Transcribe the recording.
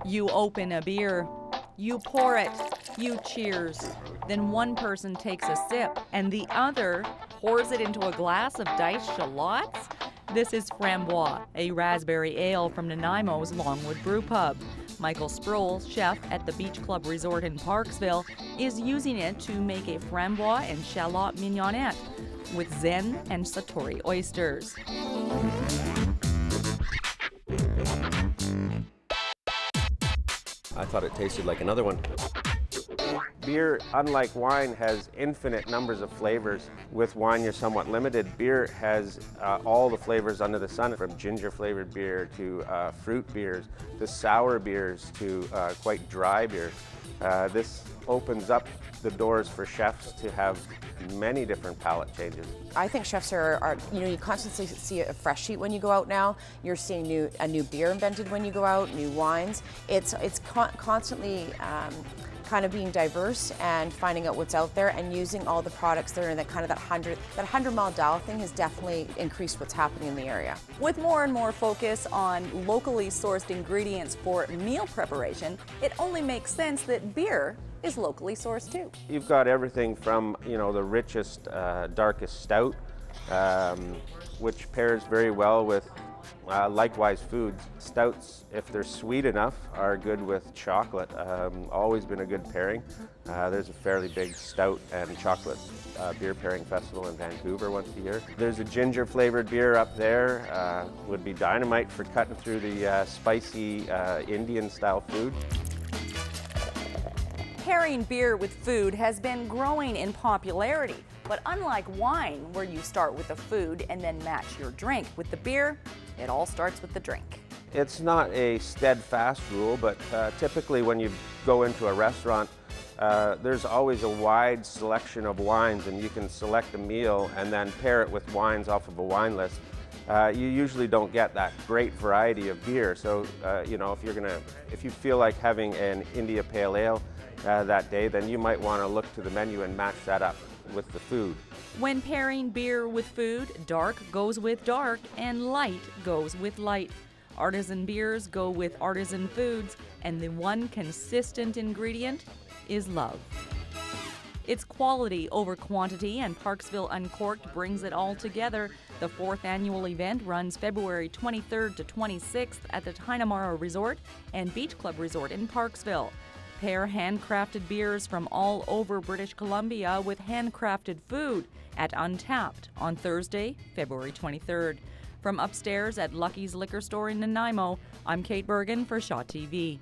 You open a beer, you pour it, you cheers. Then one person takes a sip and the other pours it into a glass of diced shallots? This is Frambois, a raspberry ale from Nanaimo's Longwood Brew Pub. Michael Sproul, chef at the Beach Club Resort in Parksville, is using it to make a framboise and shallot mignonette with zen and satori oysters. I thought it tasted like another one. Beer, unlike wine, has infinite numbers of flavors. With wine, you're somewhat limited. Beer has all the flavors under the sun, from ginger-flavored beer to fruit beers, to sour beers, to quite dry beers. This opens up the doors for chefs to have many different palate changes. I think chefs are you constantly see a fresh sheet when you go out now. You're seeing a new beer invented when you go out, new wines. It's constantly kind of being diverse and finding out what's out there and using all the products that are in that kind of that 100-mile dial thing has definitely increased what's happening in the area. With more and more focus on locally sourced ingredients for meal preparation, it only makes sense that beer is locally sourced too. You've got everything from, the richest, darkest stout, which pairs very well with likewise foods. Stouts, if they're sweet enough, are good with chocolate. Always been a good pairing. There's a fairly big stout and chocolate beer pairing festival in Vancouver once a year. There's a ginger flavored beer up there. Would be dynamite for cutting through the spicy Indian style food. Pairing beer with food has been growing in popularity, but unlike wine, where you start with the food and then match your drink, with the beer, it all starts with the drink. It's not a steadfast rule, but typically when you go into a restaurant, there's always a wide selection of wines, and you can select a meal and then pair it with wines off of a wine list. You usually don't get that great variety of beer, so if you feel like having an India Pale Ale that day, then you might want to look to the menu and match that up with the food. When pairing beer with food, dark goes with dark and light goes with light. Artisan beers go with artisan foods, and the one consistent ingredient is love. It's quality over quantity, and Parksville Uncorked brings it all together. The 4th annual event runs February 23rd to 26th at the Nanaimo Resort and Beach Club Resort in Parksville. Pair handcrafted beers from all over British Columbia with handcrafted food at Untapped on Thursday, February 23rd. From upstairs at Lucky's Liquor Store in Nanaimo, I'm Kate Bergen for Shaw TV.